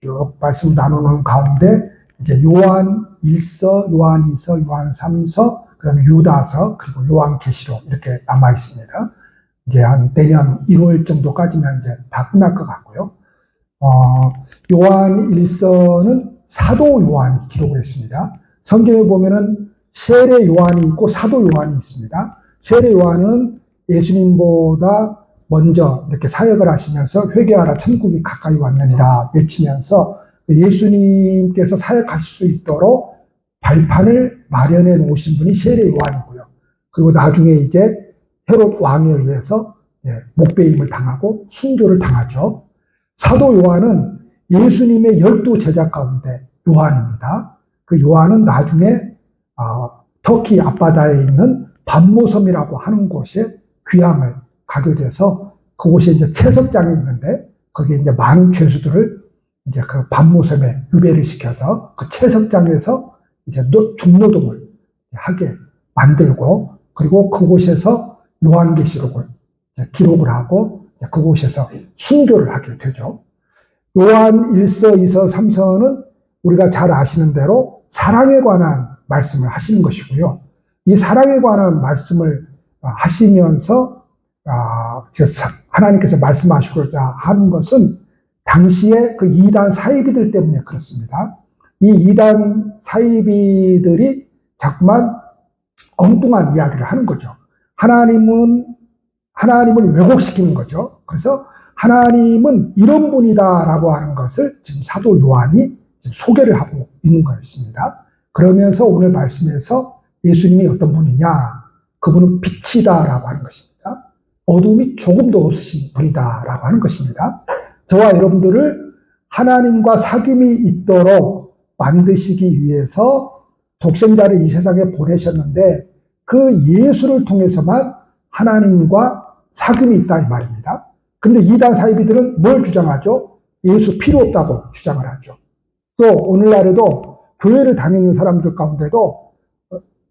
쭉 말씀 나누는 가운데 이제 요한 1서, 요한 2서, 요한 3서, 그다음에 유다서, 그리고 요한계시록 이렇게 남아 있습니다. 이제 한 내년 1월 정도까지면 이제 다 끝날 것 같고요. 요한 1서는 사도 요한이 기록을 했습니다. 성경에 보면은 세례 요한이 있고 사도 요한이 있습니다. 세례 요한은 예수님보다 먼저 이렇게 사역을 하시면서 회개하라 천국이 가까이 왔느니라 외치면서 예수님께서 사역하실 수 있도록 발판을 마련해 놓으신 분이 세례 요한이고요. 그리고 나중에 이제 헤롯 왕에 의해서 목배임을 당하고 순교를 당하죠. 사도 요한은 예수님의 12 제자 가운데 요한입니다. 그 요한은 나중에 터키 앞바다에 있는 반모섬이라고 하는 곳에 귀향을 가게 돼서 그곳에 이제 채석장이 있는데 거기에 이제 많은 죄수들을 이제 그 반모섬에 유배를 시켜서 그 채석장에서 이제 중노동을 하게 만들고 그리고 그곳에서 요한계시록을 기록을 하고 그곳에서 순교를 하게 되죠. 요한 1서, 2서, 3서는 우리가 잘 아시는 대로 사랑에 관한 말씀을 하시는 것이고요. 이 사랑에 관한 말씀을 하시면서 하나님께서 말씀하시고자 하는 것은 당시에 그 이단 사이비들 때문에 그렇습니다. 이 이단 사이비들이 자꾸만 엉뚱한 이야기를 하는 거죠. 하나님을 왜곡시키는 거죠. 그래서 하나님은 이런 분이다라고 하는 것을 지금 사도 요한이 지금 소개를 하고 있는 것입니다. 그러면서 오늘 말씀에서 예수님이 어떤 분이냐? 그분은 빛이다라고 하는 것입니다. 어둠이 조금도 없으신 분이다라고 하는 것입니다. 저와 여러분들을 하나님과 사귐이 있도록 만드시기 위해서 독생자를 이 세상에 보내셨는데 그 예수를 통해서만 하나님과 사귐이 있다 이 말입니다. 근데 이단 사이비들은 뭘 주장하죠? 예수 필요 없다고 주장을 하죠. 또 오늘날에도 교회를 다니는 사람들 가운데도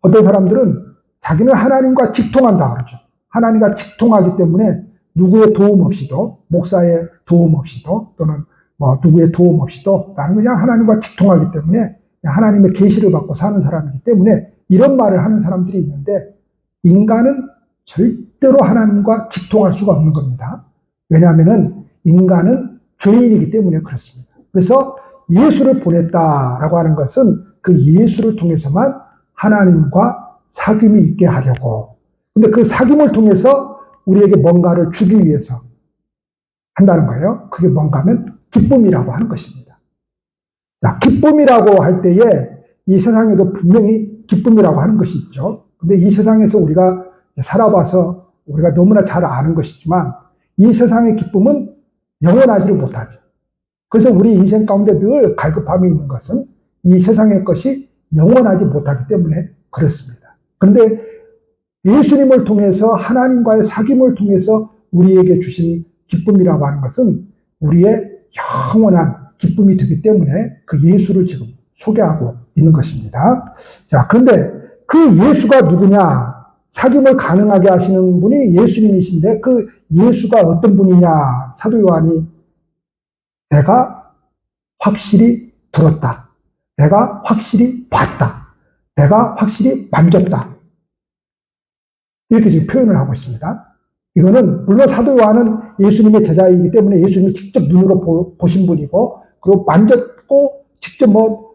어떤 사람들은 자기는 하나님과 직통한다 그러죠. 하나님과 직통하기 때문에 누구의 도움 없이도 목사의 도움 없이도 또는 누구의 도움 없이도 나는 그냥 하나님과 직통하기 때문에 하나님의 계시를 받고 사는 사람이기 때문에 이런 말을 하는 사람들이 있는데 인간은 절대로 하나님과 직통할 수가 없는 겁니다. 왜냐하면 인간은 죄인이기 때문에 그렇습니다. 그래서 예수를 보냈다라고 하는 것은 그 예수를 통해서만 하나님과 사귐이 있게 하려고. 근데 그 사귐을 통해서 우리에게 뭔가를 주기 위해서 한다는 거예요. 그게 뭔가 하면 기쁨이라고 하는 것입니다. 자, 기쁨이라고 할 때에 이 세상에도 분명히 기쁨이라고 하는 것이 있죠. 근데 이 세상에서 우리가 살아봐서 우리가 너무나 잘 아는 것이지만 이 세상의 기쁨은 영원하지를 못하죠. 그래서 우리 인생 가운데 늘 갈급함이 있는 것은 이 세상의 것이 영원하지 못하기 때문에 그렇습니다. 그런데 예수님을 통해서 하나님과의 사귐을 통해서 우리에게 주신 기쁨이라고 하는 것은 우리의 영원한 기쁨이 되기 때문에 그 예수를 지금 소개하고 있는 것입니다. 자, 그런데 그 예수가 누구냐? 사귐을 가능하게 하시는 분이 예수님이신데 그 예수가 어떤 분이냐? 사도 요한이 내가 확실히 들었다. 내가 확실히 봤다. 내가 확실히 만졌다. 이렇게 지금 표현을 하고 있습니다. 이거는 물론 사도 요한은 예수님의 제자이기 때문에 예수님을 직접 눈으로 보신 분이고 그리고 만졌고 직접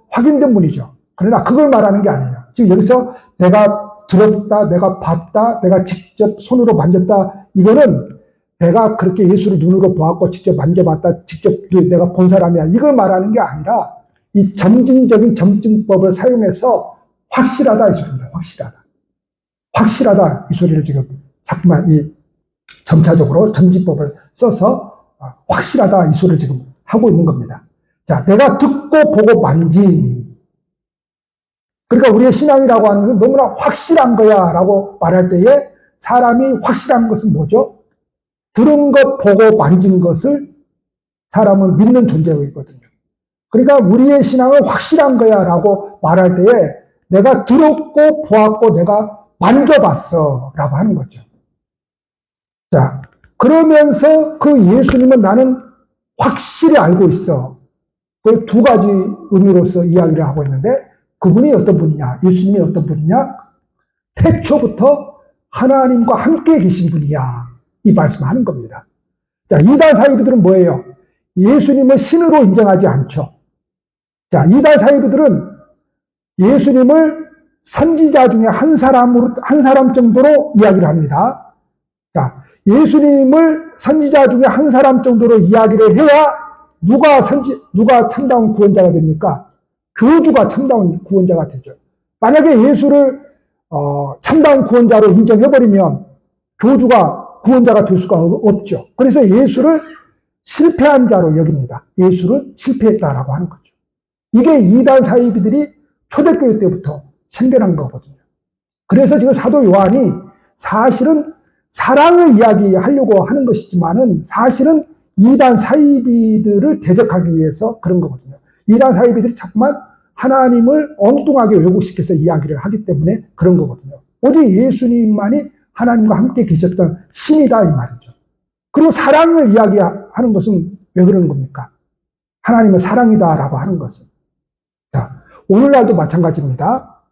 확인된 분이죠. 그러나 그걸 말하는 게 아니에요. 지금 여기서 내가 들었다, 내가 봤다, 내가 직접 손으로 만졌다. 이거는 내가 그렇게 예수를 눈으로 보았고 직접 만져봤다, 직접 내가 본 사람이야. 이걸 말하는 게 아니라 이 점진적인 점증법을 사용해서 확실하다 이 소리입니다. 확실하다. 확실하다 이 소리를 지금 자꾸만 이 점차적으로 점진법을 써서 확실하다 이 소리를 지금 하고 있는 겁니다. 자, 내가 듣고 보고 만진. 그러니까 우리의 신앙이라고 하는 것은 너무나 확실한 거야 라고 말할 때에 사람이 확실한 것은 뭐죠? 들은 것, 보고 만진 것을 사람은 믿는 존재이거든요. 그러니까 우리의 신앙은 확실한 거야 라고 말할 때에 내가 들었고 보았고 내가 만져봤어 라고 하는 거죠. 자, 그러면서 그 예수님은 나는 확실히 알고 있어. 그 두 가지 의미로서 이야기를 하고 있는데, 그분이 어떤 분이냐, 예수님이 어떤 분이냐, 태초부터 하나님과 함께 계신 분이야, 이 말씀하는 겁니다. 자, 이단 사이비들은 뭐예요? 예수님을 신으로 인정하지 않죠. 자, 이단 사이비들은 예수님을 선지자 중에 한 사람 정도로 이야기를 합니다. 자, 예수님을 선지자 중에 한 사람 정도로 이야기를 해야 누가 참다운 구원자가 됩니까? 교주가 참다운 구원자가 되죠. 만약에 예수를 참다운 구원자로 인정해버리면 교주가 구원자가 될 수가 없죠. 그래서 예수를 실패한 자로 여깁니다. 예수를 실패했다라고 하는 거죠. 이게 이단 사이비들이 초대교회 때부터 생겨난 거거든요. 그래서 지금 사도 요한이 사실은 사랑을 이야기하려고 하는 것이지만은 사실은 이단 사이비들을 대적하기 위해서 그런 거거든요. 이단 사이비들이 자꾸만 하나님을 엉뚱하게 왜곡시켜서 이야기를 하기 때문에 그런 거거든요. 오직 예수님만이 하나님과 함께 계셨던 신이다, 이 말이죠. 그리고 사랑을 이야기하는 것은 왜 그러는 겁니까? 하나님은 사랑이다라고 하는 것은. 자, 오늘날도 마찬가지입니다.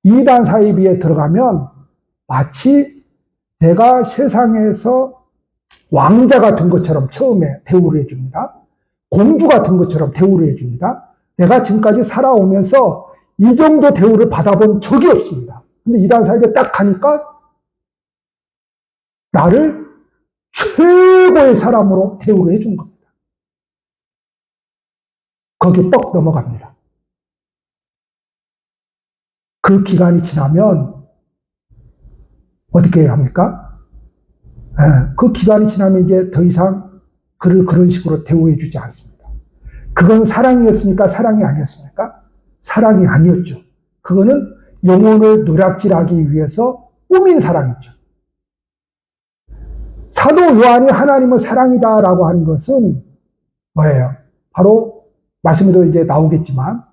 이단 사이비에 들어가면 마치 내가 세상에서 왕자가 된 것처럼 처음에 대우를 해줍니다. 공주가 된 것처럼 대우를 해줍니다. 내가 지금까지 살아오면서 이 정도 대우를 받아본 적이 없습니다. 근데 이단 사이비에 딱 가니까 나를 최고의 사람으로 대우를 해준 겁니다. 거기 뻑 넘어갑니다. 그 기간이 지나면 어떻게 합니까? 그 기간이 지나면 이제 더 이상 그를 그런 식으로 대우해 주지 않습니다. 그건 사랑이었습니까? 사랑이 아니었습니까? 사랑이 아니었죠. 그거는 영혼을 노략질하기 위해서 꾸민 사랑이죠. 사도 요한이 하나님은 사랑이다라고 하는 것은 뭐예요? 바로 말씀에도 이제 나오겠지만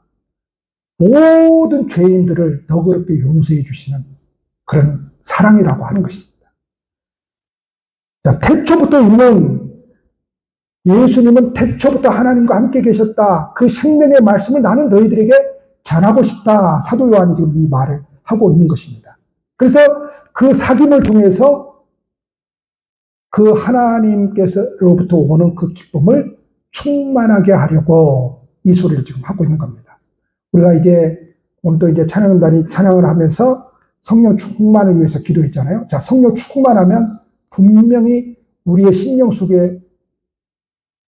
모든 죄인들을 너그럽게 용서해 주시는 그런 사랑이라고 하는 것입니다. 자, 태초부터 있는 예수님은 태초부터 하나님과 함께 계셨다. 그 생명의 말씀을 나는 너희들에게 전하고 싶다. 사도 요한이 지금 이 말을 하고 있는 것입니다. 그래서 그 사귐을 통해서 그 하나님께서로부터 오는 그 기쁨을 충만하게 하려고 이 소리를 지금 하고 있는 겁니다. 우리가 이제 오늘도 이제 찬양단이 찬양을 하면서 성령 충만을 위해서 기도했잖아요. 자, 성령 충만하면 분명히 우리의 심령 속에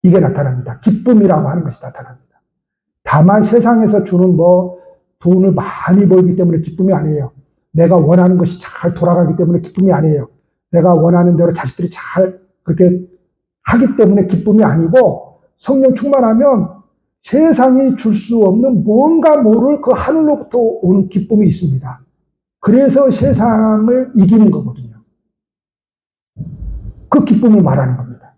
이게 나타납니다. 기쁨이라고 하는 것이 나타납니다. 다만 세상에서 주는 돈을 많이 벌기 때문에 기쁨이 아니에요. 내가 원하는 것이 잘 돌아가기 때문에 기쁨이 아니에요. 내가 원하는 대로 자식들이 잘 그렇게 하기 때문에 기쁨이 아니고 성령 충만하면 세상이 줄 수 없는 뭔가 모를 그 하늘로부터 오는 기쁨이 있습니다. 그래서 세상을 이기는 거거든요. 그 기쁨을 말하는 겁니다.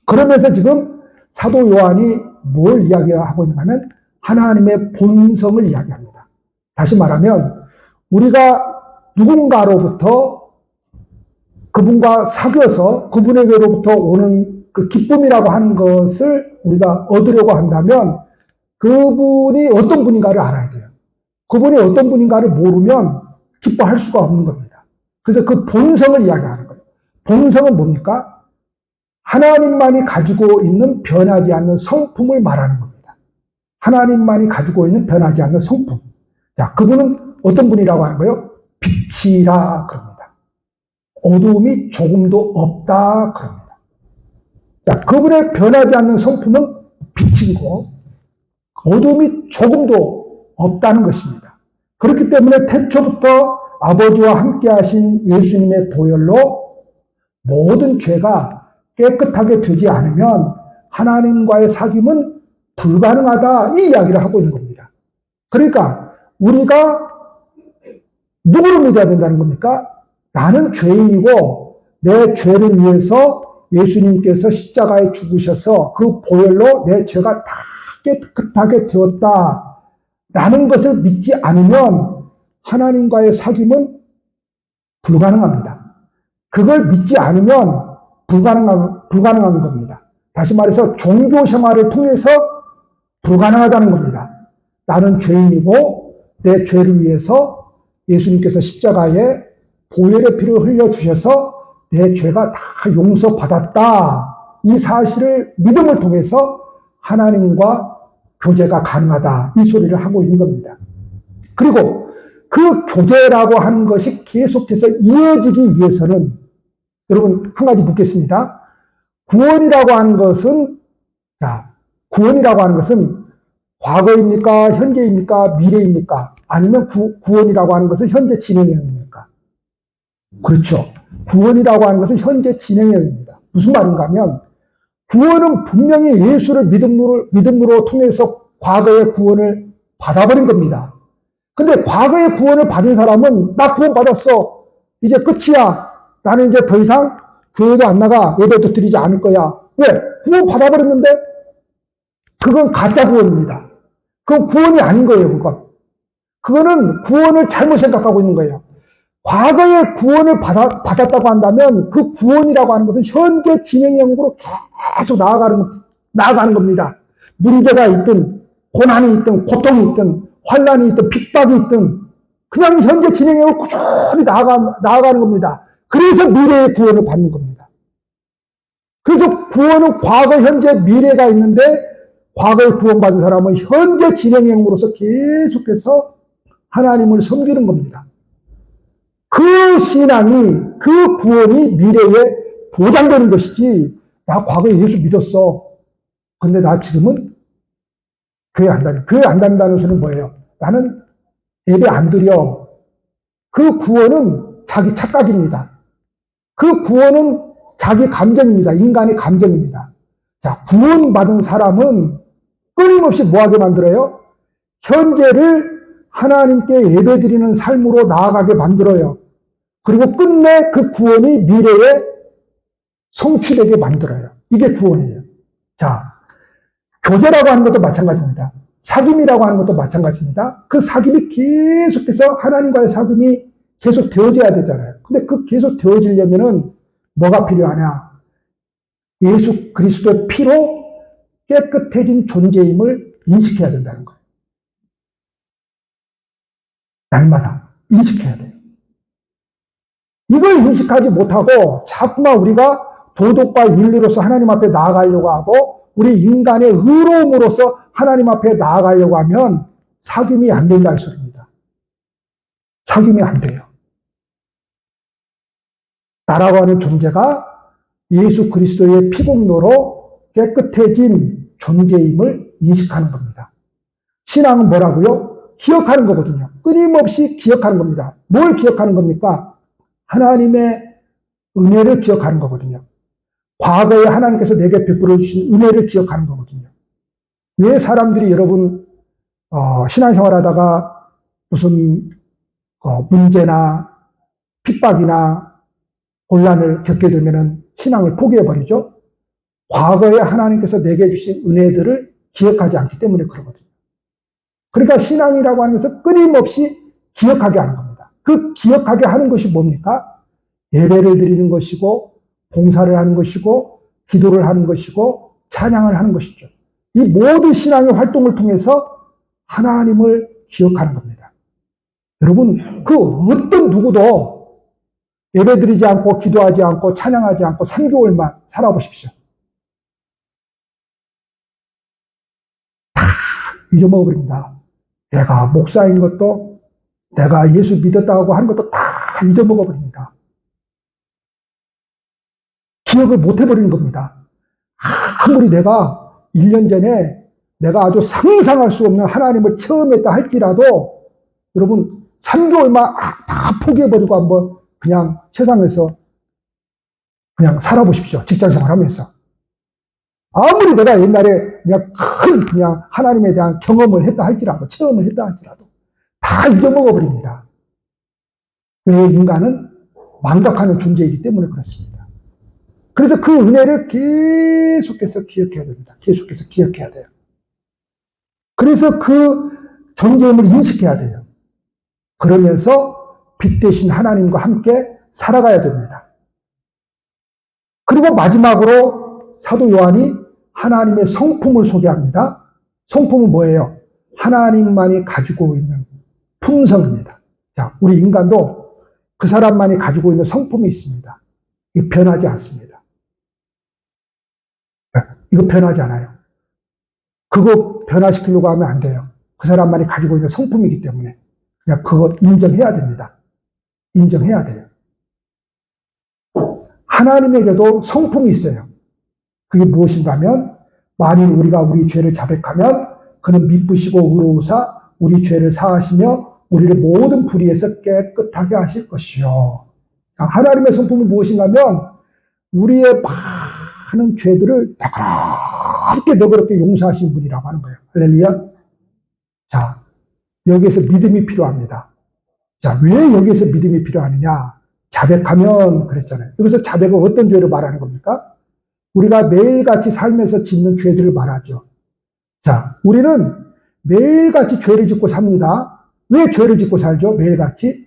그러면서 지금 사도 요한이 뭘 이야기하고 있는가 하면 하나님의 본성을 이야기합니다. 다시 말하면 우리가 누군가로부터 그분과 사귀어서 그분에게로부터 오는 그 기쁨이라고 하는 것을 우리가 얻으려고 한다면 그분이 어떤 분인가를 알아야 돼요. 그분이 어떤 분인가를 모르면 기뻐할 수가 없는 겁니다. 그래서 그 본성을 이야기하는 거예요. 본성은 뭡니까? 하나님만이 가지고 있는 변하지 않는 성품을 말하는 겁니다. 하나님만이 가지고 있는 변하지 않는 성품. 자, 그분은 어떤 분이라고 하는 거예요? 빛이라 그럽니다. 어두움이 조금도 없다 그럽니다. 자, 그분의 변하지 않는 성품은 빛이고 어두움이 조금도 없다는 것입니다. 그렇기 때문에 태초부터 아버지와 함께 하신 예수님의 보혈로 모든 죄가 깨끗하게 되지 않으면 하나님과의 사귐은 불가능하다, 이 이야기를 하고 있는 겁니다. 그러니까 우리가 누구를 믿어야 된다는 겁니까? 나는 죄인이고 내 죄를 위해서 예수님께서 십자가에 죽으셔서 그 보혈로 내 죄가 다 깨끗하게 되었다 라는 것을 믿지 않으면 하나님과의 사귐은 불가능합니다. 그걸 믿지 않으면 불가능한 겁니다. 다시 말해서 종교 생활을 통해서 불가능하다는 겁니다. 나는 죄인이고 내 죄를 위해서 예수님께서 십자가에 보혈의 피를 흘려주셔서 내 죄가 다 용서받았다. 이 사실을 믿음을 통해서 하나님과 교제가 가능하다. 이 소리를 하고 있는 겁니다. 그리고 그 교제라고 하는 것이 계속해서 이어지기 위해서는 여러분 한 가지 묻겠습니다. 구원이라고 하는 것은 구원이라고 하는 것은 과거입니까? 현재입니까? 미래입니까? 아니면 구원이라고 하는 것은 현재 진행형입니까? 그렇죠. 구원이라고 하는 것은 현재 진행형입니다. 무슨 말인가 하면 구원은 분명히 예수를 믿음으로 통해서 과거의 구원을 받아버린 겁니다. 근데 과거의 구원을 받은 사람은 나 구원 받았어. 이제 끝이야. 나는 이제 더 이상 교회도 안 나가. 예배도 드리지 않을 거야. 왜? 구원 받아버렸는데? 그건 가짜 구원입니다. 그건 구원이 아닌 거예요, 그건. 그거는 구원을 잘못 생각하고 있는 거예요. 과거에 구원을 받았다고 한다면 그 구원이라고 하는 것은 현재 진행형으로 계속 나아가는 겁니다. 문제가 있든, 고난이 있든, 고통이 있든, 환난이 있든, 핍박이 있든, 그냥 현재 진행형으로 꾸준히 나아가는 겁니다. 그래서 미래의 구원을 받는 겁니다. 그래서 구원은 과거, 현재, 미래가 있는데, 과거에 구원받은 사람은 현재 진행형으로서 계속해서 하나님을 섬기는 겁니다. 그 신앙이, 그 구원이 미래에 보장되는 것이지, 나 과거에 예수 믿었어. 근데 나 지금은 교회 안 다녀. 교회 안 다닌다는 소리는 뭐예요? 나는 예배 안 드려. 그 구원은 자기 착각입니다. 그 구원은 자기 감정입니다. 인간의 감정입니다. 자, 구원받은 사람은 끊임없이 뭐하게 만들어요? 현재를 하나님께 예배드리는 삶으로 나아가게 만들어요. 그리고 끝내 그 구원이 미래에 성취되게 만들어요. 이게 구원이에요. 자, 교제라고 하는 것도 마찬가지입니다. 사귐이라고 하는 것도 마찬가지입니다. 그 사귐이 계속해서 하나님과의 사귐이 계속 되어져야 되잖아요. 근데 그 계속 되어지려면은 뭐가 필요하냐? 예수 그리스도의 피로 깨끗해진 존재임을 인식해야 된다는 거예요. 날마다 인식해야 돼요. 이걸 인식하지 못하고 자꾸만 우리가 도덕과 윤리로서 하나님 앞에 나아가려고 하고 우리 인간의 의로움으로서 하나님 앞에 나아가려고 하면 사귐이 안 된다는 소리입니다. 사귐이 안 돼요. 나라고 하는 존재가 예수 그리스도의 피공로로 깨끗해진 존재임을 인식하는 겁니다. 신앙은 뭐라고요? 기억하는 거거든요. 끊임없이 기억하는 겁니다. 뭘 기억하는 겁니까? 하나님의 은혜를 기억하는 거거든요. 과거에 하나님께서 내게 베풀어 주신 은혜를 기억하는 거거든요. 왜 사람들이 여러분 신앙생활 하다가 무슨 문제나 핍박이나 곤란을 겪게 되면은 신앙을 포기해버리죠? 과거에 하나님께서 내게 주신 은혜들을 기억하지 않기 때문에 그러거든요. 그러니까 신앙이라고 하는 것은 끊임없이 기억하게 하는 겁니다. 그 기억하게 하는 것이 뭡니까? 예배를 드리는 것이고, 봉사를 하는 것이고, 기도를 하는 것이고, 찬양을 하는 것이죠. 이 모든 신앙의 활동을 통해서 하나님을 기억하는 겁니다. 여러분, 그 어떤 누구도 예배드리지 않고, 기도하지 않고, 찬양하지 않고 3개월만 살아보십시오. 다 잊어먹어버립니다. 내가 목사인 것도, 내가 예수 믿었다고 하는 것도 다 잊어먹어버립니다. 기억을 못 해버리는 겁니다. 아무리 내가 1년 전에 내가 아주 상상할 수 없는 하나님을 체험했다 할지라도 여러분 3개월만 다 포기해버리고 한번 그냥 세상에서 그냥 살아보십시오. 직장생활 하면서. 아무리 내가 옛날에 그냥 하나님에 대한 경험을 했다 할지라도, 체험을 했다 할지라도 다 잊어먹어버립니다. 왜? 인간은 망각하는 존재이기 때문에 그렇습니다. 그래서 그 은혜를 계속해서 기억해야 됩니다. 계속해서 기억해야 돼요. 그래서 그 존재임을 인식해야 돼요. 그러면서 빛 대신 하나님과 함께 살아가야 됩니다. 그리고 마지막으로 사도 요한이 하나님의 성품을 소개합니다. 성품은 뭐예요? 하나님만이 가지고 있는 품성입니다. 자, 우리 인간도 그 사람만이 가지고 있는 성품이 있습니다. 이거 변하지 않습니다. 이거 변하지 않아요. 그거 변화시키려고 하면 안 돼요. 그 사람만이 가지고 있는 성품이기 때문에 그냥 그거 인정해야 됩니다. 인정해야 돼요. 하나님에게도 성품이 있어요. 그게 무엇인가 하면 만일 우리가 우리 죄를 자백하면 그는 미쁘시고 의로우사 우리 죄를 사하시며 우리를 모든 불의에서 깨끗하게 하실 것이요. 하나님의 성품은 무엇인가 하면 우리의 많은 죄들을 너그럽게 용서하신 분이라고 하는 거예요. 할렐루야. 자, 여기에서 믿음이 필요합니다. 자, 왜 여기에서 믿음이 필요하느냐? 자백하면 그랬잖아요. 여기서 자백은 어떤 죄를 말하는 겁니까? 우리가 매일같이 살면서 짓는 죄들을 말하죠. 자, 우리는 매일같이 죄를 짓고 삽니다. 왜 죄를 짓고 살죠? 매일같이?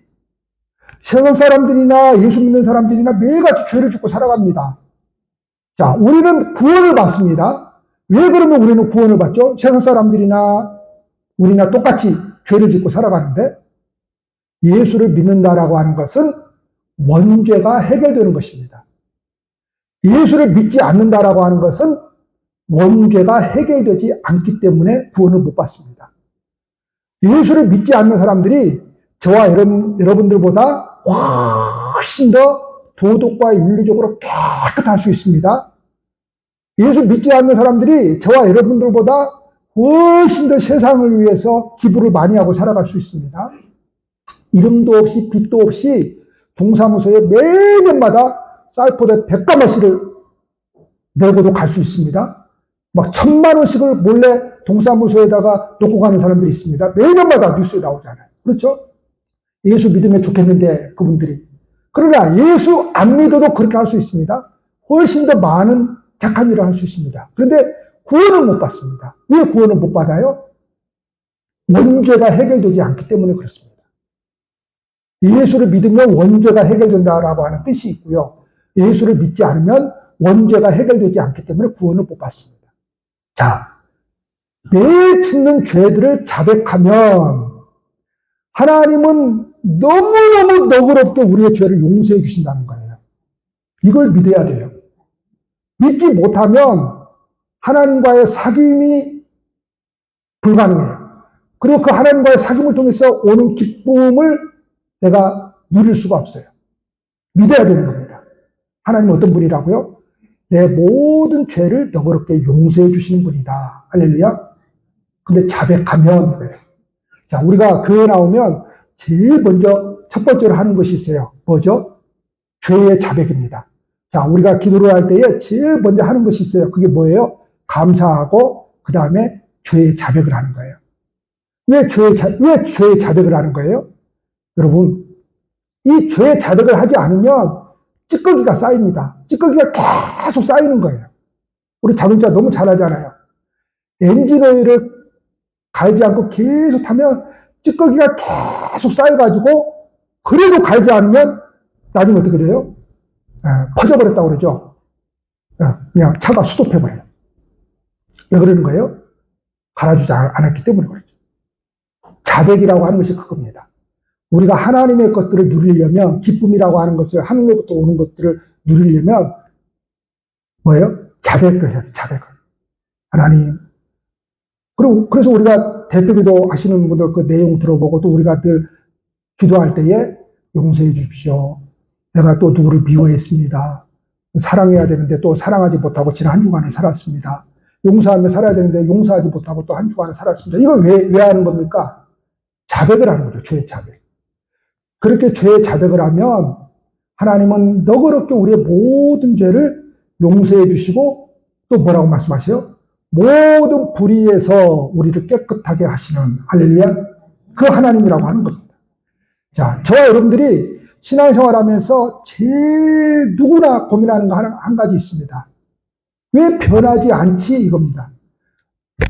세상 사람들이나 예수 믿는 사람들이나 매일같이 죄를 짓고 살아갑니다. 자, 우리는 구원을 받습니다. 왜 그러면 우리는 구원을 받죠? 세상 사람들이나 우리나 똑같이 죄를 짓고 살아가는데 예수를 믿는다라고 하는 것은 원죄가 해결되는 것입니다. 예수를 믿지 않는다라고 하는 것은 원죄가 해결되지 않기 때문에 구원을 못 받습니다. 예수를 믿지 않는 사람들이 저와 여러분들보다 훨씬 더 도덕과 윤리적으로 깨끗할 수 있습니다. 예수 믿지 않는 사람들이 저와 여러분들보다 훨씬 더 세상을 위해서 기부를 많이 하고 살아갈 수 있습니다. 이름도 없이 빚도 없이 동사무소에 매년마다 사이퍼대 100가마씩을 내고도 갈 수 있습니다. 막 1000만 원씩을 몰래 동사무소에다가 놓고 가는 사람들이 있습니다. 매년마다 뉴스에 나오잖아요. 그렇죠? 예수 믿으면 좋겠는데 그분들이. 그러나 예수 안 믿어도 그렇게 할 수 있습니다. 훨씬 더 많은 착한 일을 할 수 있습니다. 그런데 구원을 못 받습니다. 왜 구원을 못 받아요? 원죄가 해결되지 않기 때문에 그렇습니다. 예수를 믿으면 원죄가 해결된다라고 하는 뜻이 있고요. 예수를 믿지 않으면 원죄가 해결되지 않기 때문에 구원을 못 받습니다. 자, 매일 짓는 죄들을 자백하면 하나님은 너무너무 너그럽게 우리의 죄를 용서해 주신다는 거예요. 이걸 믿어야 돼요. 믿지 못하면 하나님과의 사귐이 불가능해요. 그리고 그 하나님과의 사귐을 통해서 오는 기쁨을 내가 누릴 수가 없어요. 믿어야 되는 겁니다. 하나님은 어떤 분이라고요? 내 모든 죄를 너그럽게 용서해 주시는 분이다. 할렐루야. 근데 자백하면 그래요. 자, 우리가 교회 나오면 제일 먼저 첫 번째로 하는 것이 있어요. 뭐죠? 죄의 자백입니다. 자, 우리가 기도를 할 때에 제일 먼저 하는 것이 있어요. 그게 뭐예요? 감사하고 그 다음에 죄의 자백을 하는 거예요. 왜 죄의 자백을 하는 거예요? 여러분, 이 죄의 자백을 하지 않으면 찌꺼기가 쌓입니다. 찌꺼기가 계속 쌓이는 거예요. 우리 자동차 너무 잘하잖아요. 엔진오일을 갈지 않고 계속 타면 찌꺼기가 계속 쌓여가지고 그래도 갈지 않으면 나중에 어떻게 돼요? 퍼져버렸다고 그러죠. 그냥 차가 스톱해버려요. 왜 그러는 거예요? 갈아주지 않았기 때문에 그렇죠. 자백이라고 하는 것이 그겁니다. 우리가 하나님의 것들을 누리려면, 기쁨이라고 하는 것을, 하늘로부터 오는 것들을 누리려면 뭐예요? 자백을 해야 돼요. 자백을. 하나님. 그래서 우리가 대표기도 하시는 분들 그 내용 들어보고 또 우리가 늘 기도할 때에 용서해 주십시오. 내가 또 누구를 미워했습니다. 사랑해야 되는데 또 사랑하지 못하고 지난 한 주간을 살았습니다. 용서하며 살아야 되는데 용서하지 못하고 또 한 주간을 살았습니다. 이걸 왜 하는 겁니까? 자백을 하는 거죠. 죄의 자백. 그렇게 죄의 자백을 하면 하나님은 너그럽게 우리의 모든 죄를 용서해 주시고 또 뭐라고 말씀하세요? 모든 불의에서 우리를 깨끗하게 하시는 할렐루야. 그 하나님이라고 하는 겁니다. 자, 저와 여러분들이 신앙생활 하면서 제일 누구나 고민하는 거 한 가지 있습니다. 왜 변하지 않지? 이겁니다.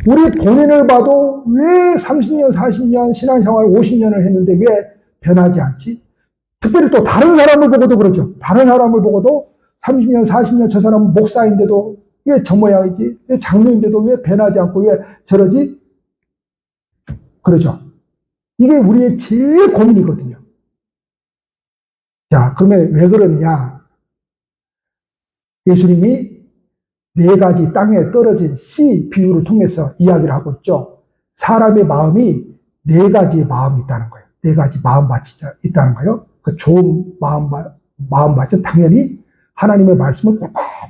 우리 본인을 봐도 왜 30년, 40년, 신앙생활 50년을 했는데 왜 변하지 않지? 특별히 또 다른 사람을 보고도 그러죠. 다른 사람을 보고도 30년, 40년 저 사람은 목사인데도 왜 저 모양이지? 왜 장로인데도 왜 변하지 않고 왜 저러지? 그러죠. 이게 우리의 제일 고민이거든요. 자, 그러면 왜 그러느냐? 예수님이 네 가지 땅에 떨어진 씨 비유를 통해서 이야기를 하고 있죠. 사람의 마음이 네 가지의 마음이 있다는 거예요. 네 가지 마음밭이 있다는 거예요. 그 좋은 마음밭은 당연히 하나님의 말씀을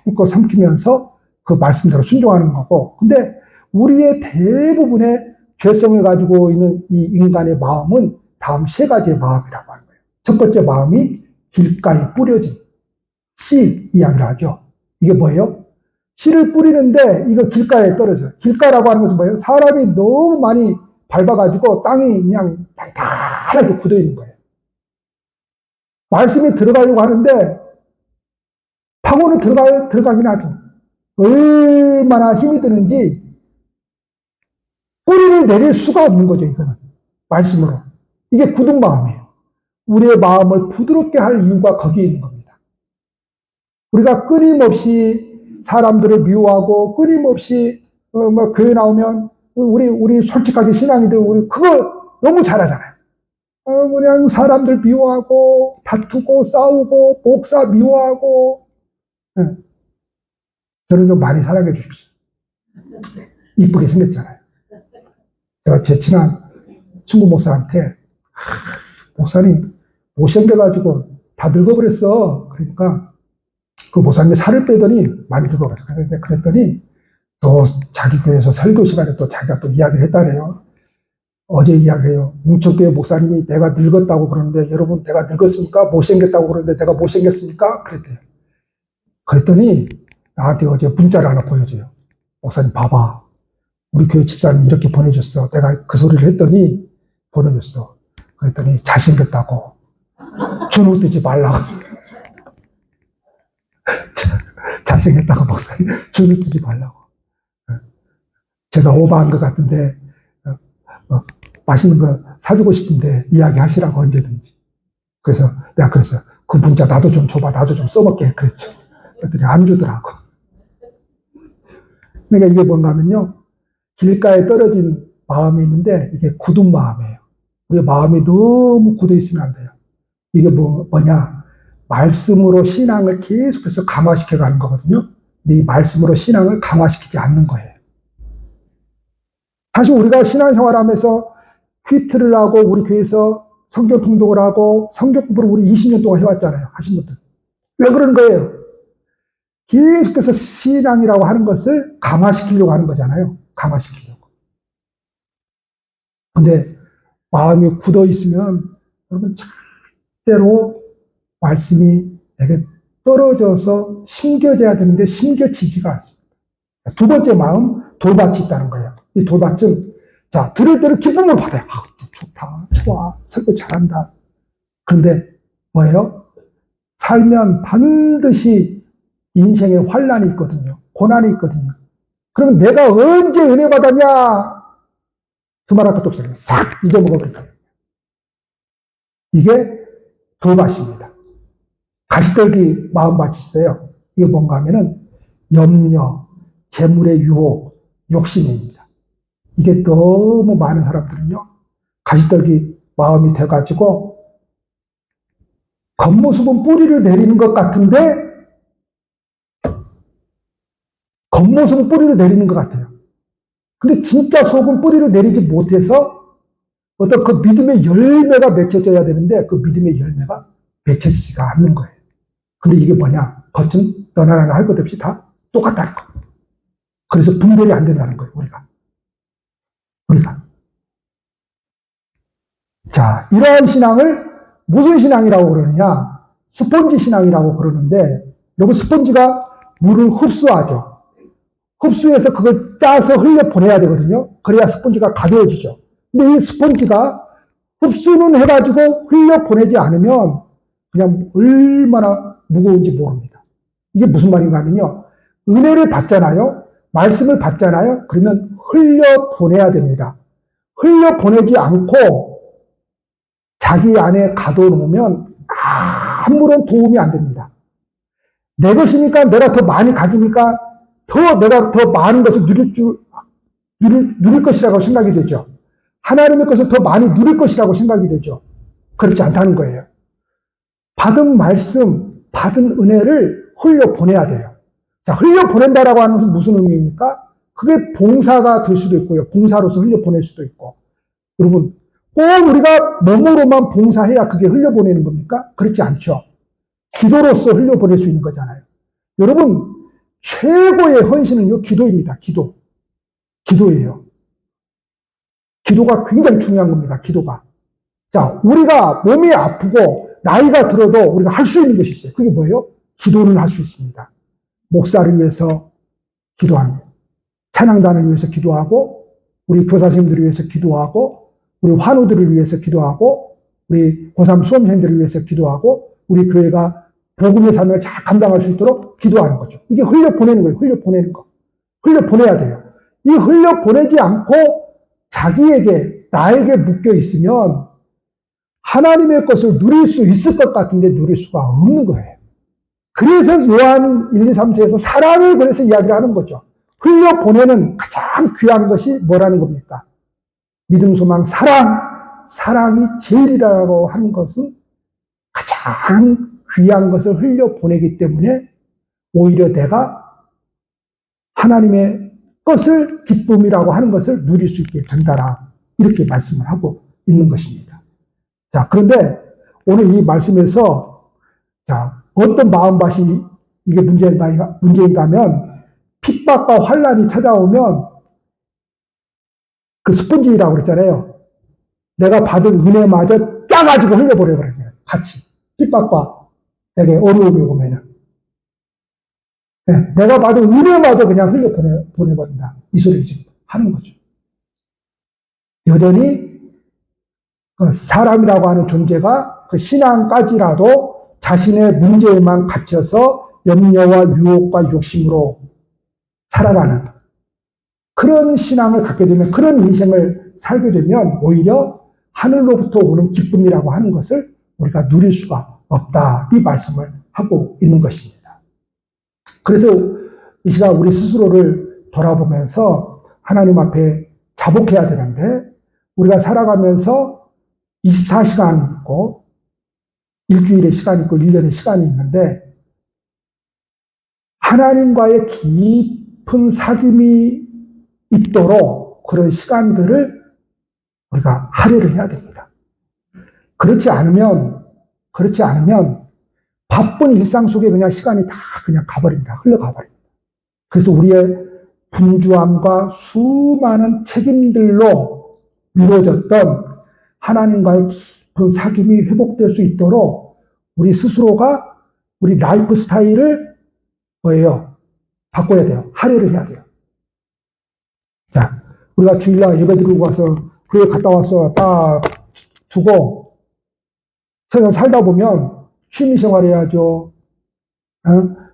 꾹꾹 삼키면서 그 말씀대로 순종하는 거고, 근데 우리의 대부분의 죄성을 가지고 있는 이 인간의 마음은 다음 세 가지의 마음이라고 하는 거예요. 첫 번째 마음이 길가에 뿌려진 씨 이야기를 하죠. 이게 뭐예요? 씨를 뿌리는데 이거 길가에 떨어져요. 길가라고 하는 것은 뭐예요? 사람이 너무 많이 밟아가지고 땅이 그냥 단단하게 굳어 있는 거예요. 말씀이 들어가려고 하는데 파고는 들어가긴 하죠. 얼마나 힘이 드는지 뿌리를 내릴 수가 없는 거죠, 이거는. 말씀으로. 이게 굳은 마음이에요. 우리의 마음을 부드럽게 할 이유가 거기에 있는 겁니다. 우리가 끊임없이 사람들을 미워하고 끊임없이 교회 나오면 우리 솔직하게 신앙이들 우리 그거 너무 잘하잖아요. 그냥 사람들 미워하고 다투고 싸우고 목사 미워하고. 저는 좀 많이 사랑해 주십시오. 이쁘게 생겼잖아요. 제가 제 친한 친구 목사한테 목사님 못생겨가지고 다 늙어버렸어. 그러니까 그 목사님이 살을 빼더니 많이 늙어버렸어. 그랬더니 또 자기 교회에서 설교 시간에 또 자기가 또 이야기를 했다네요. 어제 이야기해요. 웅천교회 목사님이 내가 늙었다고 그러는데 여러분 내가 늙었습니까? 못생겼다고 그러는데 내가 못생겼습니까? 그랬대요. 그랬더니 나한테 어제 문자를 하나 보여줘요. 목사님 봐봐. 우리 교회 집사님 이렇게 보내줬어. 내가 그 소리를 했더니 보내줬어. 그랬더니 잘생겼다고. 주눅 뜨지 말라고. 잘생겼다고 목사님. 주눅 뜨지 말라고. 제가 오버한 것 같은데 맛있는 거 사주고 싶은데 이야기하시라고 언제든지. 그래서 내가 그랬어요. 그 문자 나도 좀 줘봐. 나도 좀 써먹게. 그랬죠. 그랬더니 안 주더라고. 그러니까 이게 뭔가 하면요. 길가에 떨어진 마음이 있는데 이게 굳은 마음이에요. 우리 마음이 너무 굳어 있으면 안 돼요. 이게 뭐냐? 말씀으로 신앙을 계속해서 강화시켜 가는 거거든요. 근데 이 말씀으로 신앙을 강화시키지 않는 거예요. 사실 우리가 신앙생활 하면서 퀴트를 하고 우리 교회에서 성경 통독을 하고 성경 공부를 우리 20년 동안 해왔잖아요. 하신 분들. 왜 그러는 거예요? 계속해서 신앙이라고 하는 것을 강화시키려고 하는 거잖아요. 강화시키려고. 근데 마음이 굳어 있으면 여러분 절대로 말씀이 내게 떨어져서 심겨져야 되는데 심겨지지가 않습니다. 두 번째 마음, 돌밭이 있다는 거예요. 이 돌밭은 자 들을 때는 기쁨을 받아요. 아, 좋다, 좋아, 설교 잘한다. 그런데 뭐예요? 살면 반드시 인생에 환란이 있거든요. 고난이 있거든요. 그럼 내가 언제 은혜 받았냐? 두말할 것도 없어요. 싹 잊어먹어버려요. 이게 돌밭입니다. 가시떨기 마음밭이 있어요. 이게 뭔가 하면은 염려, 재물의 유혹, 욕심입니다. 이게 너무 많은 사람들은요. 가시떨기 마음이 돼가지고 겉모습은 뿌리를 내리는 것 같은데 겉모습은 뿌리를 내리는 것 같아요. 근데 진짜 속은 뿌리를 내리지 못해서 어떤 그 믿음의 열매가 맺혀져야 되는데 그 믿음의 열매가 맺혀지지가 않는 거예요. 근데 이게 뭐냐? 겉은 너나나나 할 것 없이 다 똑같다는 거. 그래서 분별이 안 된다는 거예요, 우리가. 자, 이러한 신앙을 무슨 신앙이라고 그러느냐? 스폰지 신앙이라고 그러는데, 여러분 스폰지가 물을 흡수하죠. 흡수해서 그걸 짜서 흘려보내야 되거든요. 그래야 스폰지가 가벼워지죠. 근데 이 스폰지가 흡수는 해가지고 흘려보내지 않으면 그냥 얼마나 무거운지 모릅니다. 이게 무슨 말인가 하면요. 은혜를 받잖아요. 말씀을 받잖아요. 그러면 흘려보내야 됩니다. 흘려보내지 않고 자기 안에 가둬놓으면 아무런 도움이 안 됩니다. 내 것이니까 내가 더 많이 가지니까 내가 더 많은 것을 누릴 것이라고 생각이 되죠. 하나님의 것을 더 많이 누릴 것이라고 생각이 되죠. 그렇지 않다는 거예요. 받은 말씀, 받은 은혜를 흘려보내야 돼요. 자, 흘려보낸다라고 하는 것은 무슨 의미입니까? 그게 봉사가 될 수도 있고요. 봉사로서 흘려보낼 수도 있고. 여러분, 꼭 우리가 몸으로만 봉사해야 그게 흘려보내는 겁니까? 그렇지 않죠. 기도로서 흘려보낼 수 있는 거잖아요. 여러분, 최고의 헌신은요, 기도입니다. 기도. 기도예요. 기도가 굉장히 중요한 겁니다. 기도가. 자, 우리가 몸이 아프고 나이가 들어도 우리가 할 수 있는 것이 있어요. 그게 뭐예요? 기도는 할 수 있습니다. 목사를 위해서 기도합니다. 찬양단을 위해서 기도하고, 우리 교사 선생님들을 위해서 기도하고, 우리 환우들을 위해서 기도하고, 우리 고3 수험생들을 위해서 기도하고, 우리 교회가 복음의 삶을 잘 감당할 수 있도록 기도하는 거죠. 이게 흘려보내는 거예요. 흘려보내는 거. 흘려보내야 돼요. 이 흘려보내지 않고 자기에게, 나에게 묶여 있으면 하나님의 것을 누릴 수 있을 것 같은데 누릴 수가 없는 거예요. 그래서 요한 1, 2, 3, 4에서 사랑을 그래서 이야기를 하는 거죠. 흘려보내는 가장 귀한 것이 뭐라는 겁니까? 믿음, 소망, 사랑. 사랑이 제일이라고 하는 것은 가장 귀한 것을 흘려보내기 때문에 오히려 내가 하나님의 것을 기쁨이라고 하는 것을 누릴 수 있게 된다라. 이렇게 말씀을 하고 있는 것입니다. 자, 그런데 오늘 이 말씀에서 자, 어떤 마음밭이 이게 문제인가 하면 핍박과 환란이 찾아오면 그 스펀지라고 그랬잖아요. 내가 받은 은혜마저 짜가지고 흘려버려버려요. 같이. 핍박과 내게 어려움이 오면은. 네, 내가 받은 은혜마저 그냥 흘려보내버린다. 이 소리를 지금 하는 거죠. 여전히 그 사람이라고 하는 존재가 그 신앙까지라도 자신의 문제에만 갇혀서 염려와 유혹과 욕심으로 살아가는 그런 신앙을 갖게 되면, 그런 인생을 살게 되면 오히려 하늘로부터 오는 기쁨이라고 하는 것을 우리가 누릴 수가 없다. 이 말씀을 하고 있는 것입니다. 그래서 이 시간 우리 스스로를 돌아보면서 하나님 앞에 자복해야 되는데, 우리가 살아가면서 24시간이 있고 일주일의 시간이 있고 1년의 시간이 있는데, 하나님과의 깊은 사귐이 있도록 그런 시간들을 우리가 할애를 해야 됩니다. 그렇지 않으면 바쁜 일상 속에 그냥 시간이 다 그냥 가버립니다. 흘러가버립니다. 그래서 우리의 분주함과 수많은 책임들로 미뤄졌던 하나님과의 깊은 사귐이 회복될 수 있도록 우리 스스로가 우리 라이프 스타일을 뭐예요? 바꿔야 돼요. 할애를 해야 돼요. 자, 우리가 주일날 예배 드리고 와서 교회 갔다 와서 딱 두고 세상 살다 보면 취미생활 해야죠.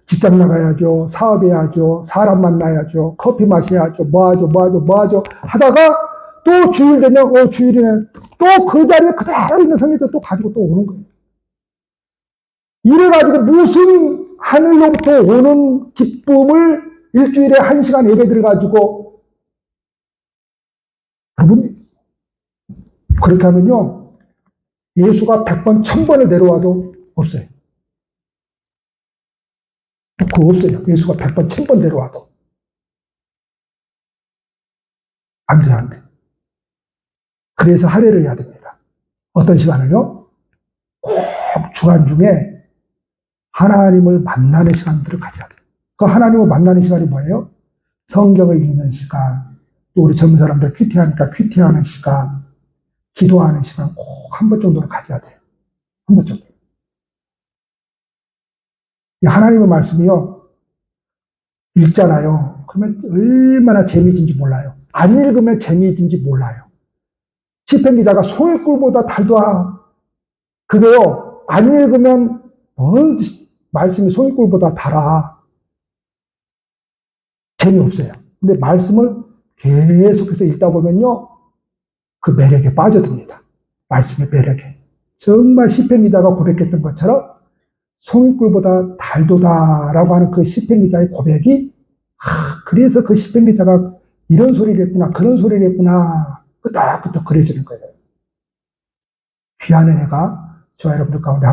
직장 나가야죠. 사업해야죠. 사람 만나야죠. 커피 마셔야죠. 뭐하죠 하다가 또 주일 되면 주일이네. 또 그 자리에 그대로 있는 성경을 또 가지고 또 오는 거예요. 이래가지고 무슨 하늘로부터 오는 기쁨을 일주일에 1시간 예배 드려가지고, 여러분, 그렇게 하면요, 예수가 100번, 1000번을 내려와도 없어요. 그거 없어요. 예수가 100번, 1000번 내려와도. 안 돼. 그래서 할애를 해야 됩니다. 어떤 시간을요? 꼭 주간 중에 하나님을 만나는 시간들을 가져야 돼요. 그 하나님을 만나는 시간이 뭐예요? 성경을 읽는 시간, 또 우리 젊은 사람들 큐티하니까 큐티하는 시간, 기도하는 시간 꼭 한 번 정도는 가져야 돼요. 한 번 정도. 이 하나님의 말씀이요, 읽잖아요. 그러면 얼마나 재미있는지 몰라요. 안 읽으면 재미있는지 몰라요. 시편 기자가 송이꿀보다 달도하. 그게요, 안 읽으면 말씀이 송이꿀보다 달아. 재미없어요. 근데 말씀을 계속해서 읽다 보면요, 그 매력에 빠져듭니다. 말씀의 매력에. 정말 시편 기자가 고백했던 것처럼 송이꿀보다 달도다라고 하는 그 시편 기자의 고백이, 그래서 그 시편 기자가 이런 소리를 했구나, 그런 소리를 했구나, 끄덕끄덕 그려지는 거예요. 귀하는 해가 저와 여러분들 가운데